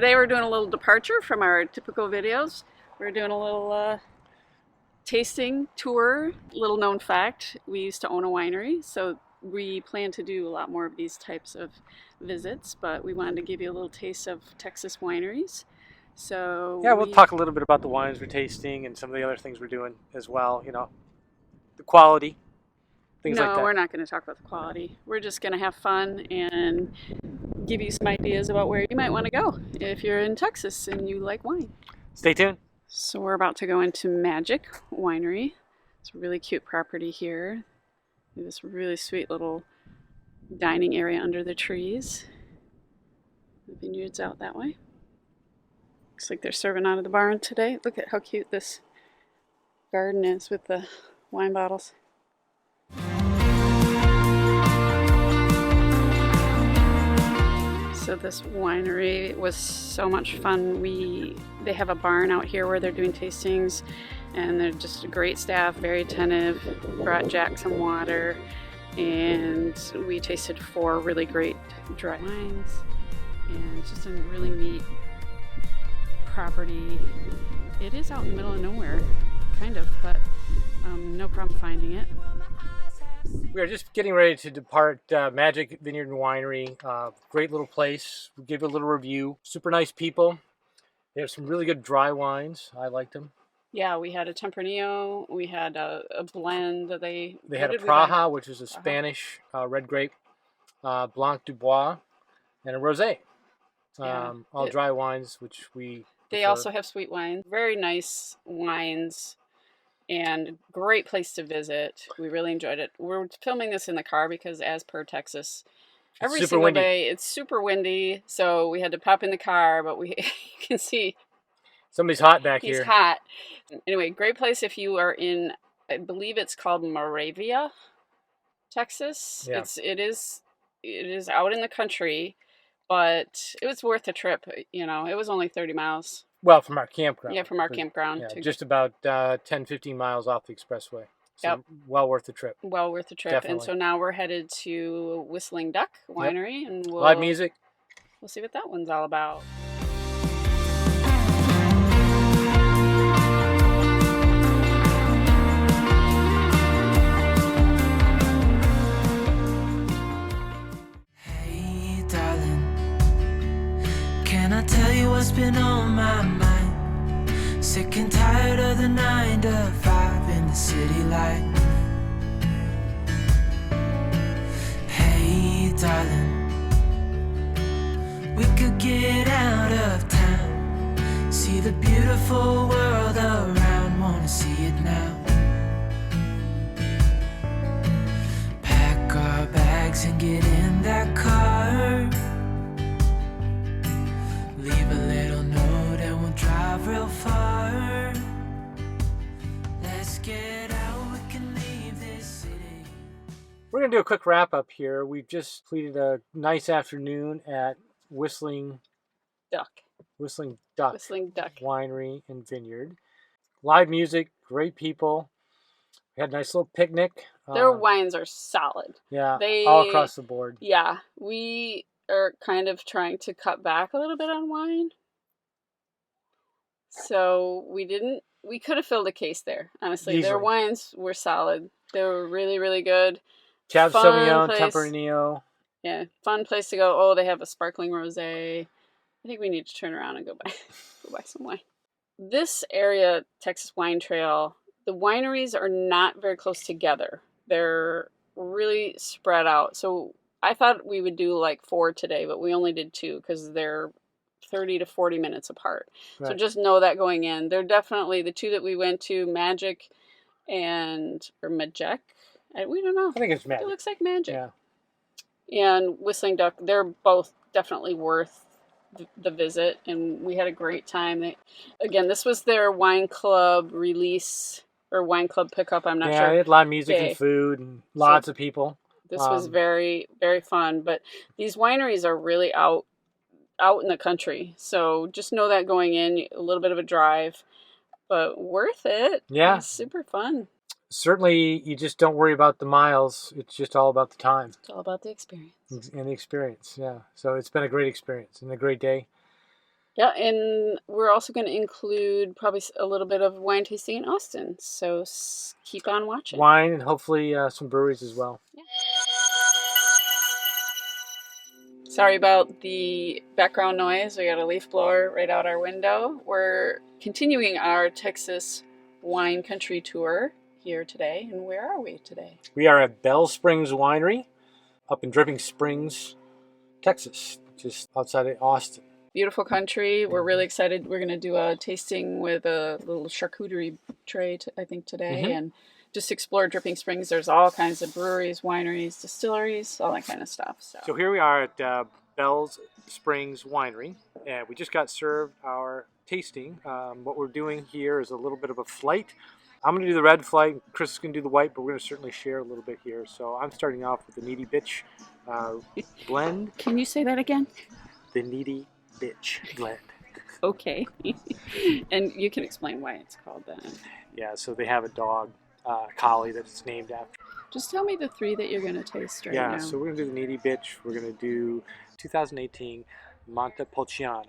Today we're doing a little departure from our typical videos. We're doing a little tasting tour. Little known fact, we used to own a winery, so we plan to do a lot more of these types of visits, but we wanted to give you a little taste of Texas wineries. So yeah, we'll talk a little bit about the wines we're tasting and some of the other things we're doing as well, you know, the quality, things like that. No, we're not going to talk about the quality. We're just going to have fun and give you some ideas about where you might want to go if you're in Texas and you like wine. Stay tuned. So we're about to go into Majek Winery. It's a really cute property here. This really sweet little dining area under the trees. The vineyard's out that way. Looks like they're serving out of the barn today. Look at how cute this garden is with the wine bottles. So this winery was so much fun. They have a barn out here where they're doing tastings, and they're just a great staff, very attentive. Brought Jack some water, and we tasted 4 really great dry wines, and just a really neat property. It is out in the middle of nowhere, kind of, but no problem finding it. We are just getting ready to depart Majek Vineyard and Winery. Great little place. We'll give you a little review. Super nice people. They have some really good dry wines. I liked them. Yeah, we had a Tempranillo. We had a blend that they had a Praja, which is a Spanish red grape, Blanc du Bois, and a Rosé. All dry wines, which we They prefer. also have sweet wines. Very nice wines. And great place to visit. We really enjoyed it. We're filming this in the car because, as per Texas, every single day it's super windy. So we had to pop in the car, but you can see somebody's hot back here. He's hot. Anyway, great place if you are in, I believe it's called Moravia, Texas. Yeah. It is out in the country, but it was worth the trip. You know, it was only 30 miles. Well, from our campground. Yeah, from our campground. Yeah, just about 10, 15 miles off the expressway. So Yep. Well worth the trip. Well worth the trip. Definitely. And so now we're headed to Whistling Duck Winery. Yep. And live music. We'll see what that one's all about. Hey, darling, can I tell you what's been on my mind? Sick and tired of the 9 to 5 in the city life. Hey, darling, we could get out of town, see the beautiful world around, wanna see it now. Pack our bags and get in that car, leave a little note and we'll drive real far. Let's get out, we can leave this city. We're going to do a quick wrap up here. We've just completed a nice afternoon at Whistling Duck Winery and Vineyard. Live music, great people. We had a nice little picnic. Their wines are solid. Yeah, all across the board. Yeah, we are kind of trying to cut back a little bit on wine. So we could have filled a case there, honestly. Easily. Their wines were solid. They were really, really good. Cab Sauvignon, Tempranillo. Yeah, fun place to go. Oh, they have a sparkling rosé. I think we need to turn around and go buy some wine. This area, Texas Wine Trail, the wineries are not very close together. They're really spread out. So I thought we would do like 4 today, but we only did 2 because they're 30 to 40 minutes apart. Right. So just know that going in. They're definitely the 2 that we went to, Majek. We don't know. I think it's Majek. It looks like Majek. Yeah. And Whistling Duck, they're both definitely worth the visit, and we had a great time. Again, this was their wine club release or wine club pickup. I'm not sure. Yeah, they had live music and food and lots of people. This was very, very fun. But these wineries are really out in the country, so just know that going in, a little bit of a drive, but worth it. Yeah, it's super fun. Certainly, you just don't worry about the miles. It's just all about the time. It's all about the experience. And the experience, yeah. So it's been a great experience and a great day. Yeah, and we're also going to include probably a little bit of wine tasting in Austin. So keep on watching. Wine and hopefully some breweries as well. Yeah. Sorry about the background noise. We got a leaf blower right out our window. We're continuing our Texas wine country tour here today. And where are we today? We are at Springs Winery up in Dripping Springs, Texas, just outside of Austin. Beautiful country. We're really excited. We're going to do a tasting with a little charcuterie tray, I think, today. And just explore Dripping Springs. There's all kinds of breweries, wineries, distilleries, all that kind of stuff. So here we are at Springs Winery, and we just got served our tasting. What we're doing here is a little bit of a flight. I'm going to do the red flight, Chris is going to do the white, but we're going to certainly share a little bit here. So I'm starting off with the Needy Bitch blend. Can you say that again? The Needy Bitch blend. Okay. And you can explain why it's called that. Yeah, so they have a dog, collie that it's named after. Just tell me the three that you're going to taste right now. Yeah, so we're going to do the Needy Bitch. We're going to do 2018 Montepulciano.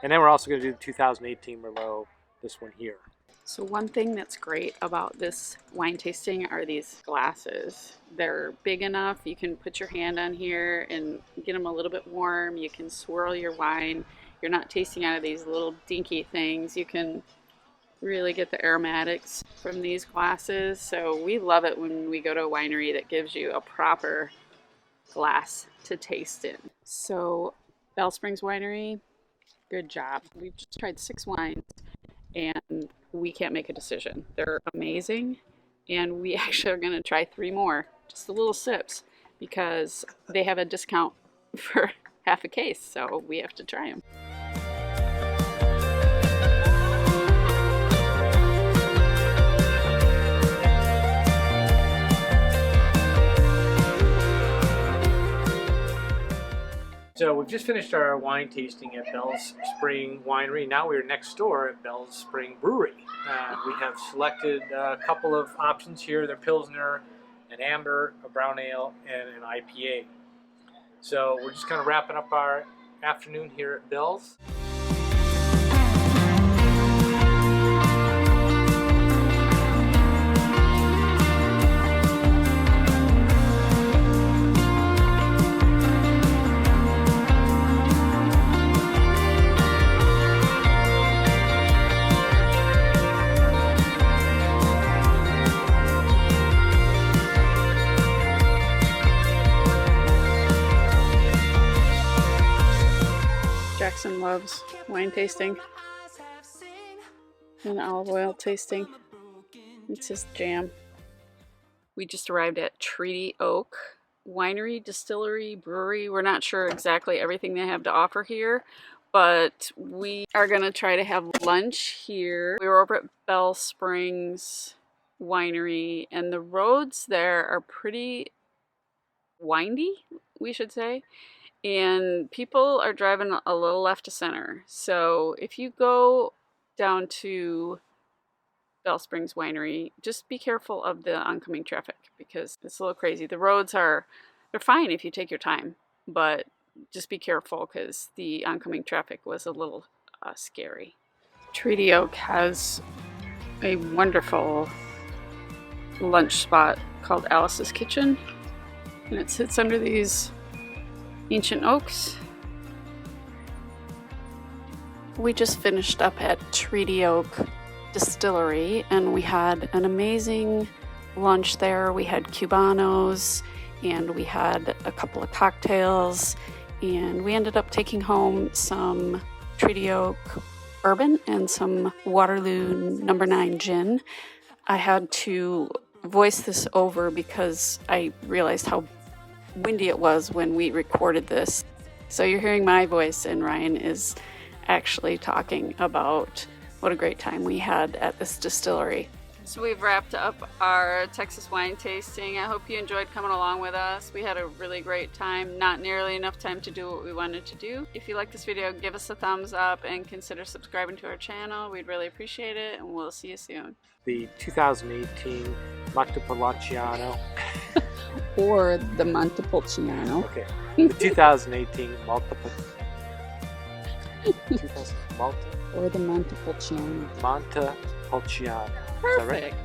And then we're also going to do the 2018 Merlot, this one here. So one thing that's great about this wine tasting are these glasses. They're big enough. You can put your hand on here and get them a little bit warm. You can swirl your wine. You're not tasting out of these little dinky things. You can really get the aromatics from these glasses. So we love it when we go to a winery that gives you a proper glass to taste in. So Springs Winery, good job. We've just tried 6 wines and we can't make a decision. They're amazing, and we actually are going to try 3 more, just the little sips, because they have a discount for half a case, so we have to try them. So we've just finished our wine tasting at Spring Winery. Now we're next door at Spring Brewery. We have selected a couple of options here. They're Pilsner, an Amber, a Brown Ale, and an IPA. So we're just kind of wrapping up our afternoon here at Bell's. Jackson loves wine tasting and olive oil tasting. It's his jam. We just arrived at Treaty Oak Winery, Distillery, Brewery. We're not sure exactly everything they have to offer here, but we are going to try to have lunch here. We were over at Bell Springs Winery, and the roads there are pretty windy, we should say. And people are driving a little left to center. So if you go down to Bell Springs Winery, just be careful of the oncoming traffic because it's a little crazy. The roads they're fine if you take your time, but just be careful because the oncoming traffic was a little scary. Treaty Oak has a wonderful lunch spot called Alice's Kitchen, and it sits under these ancient oaks. We just finished up at Treaty Oak Distillery and we had an amazing lunch there. We had Cubanos and we had a couple of cocktails, and we ended up taking home some Treaty Oak bourbon and some Waterloo No. 9 gin. I had to voice this over because I realized how windy it was when we recorded this. So you're hearing my voice and Ryan is actually talking about what a great time we had at this distillery. So we've wrapped up our Texas wine tasting. I hope you enjoyed coming along with us. We had a really great time. Not nearly enough time to do what we wanted to do. If you like this video, give us a thumbs up and consider subscribing to our channel. We'd really appreciate it, and we'll see you soon. The 2018 Montepulciano. Or the Montepulciano. Okay. The 2018 2000 Malta. Or the Montepulciano. Montepulciano. Is that right? Perfect.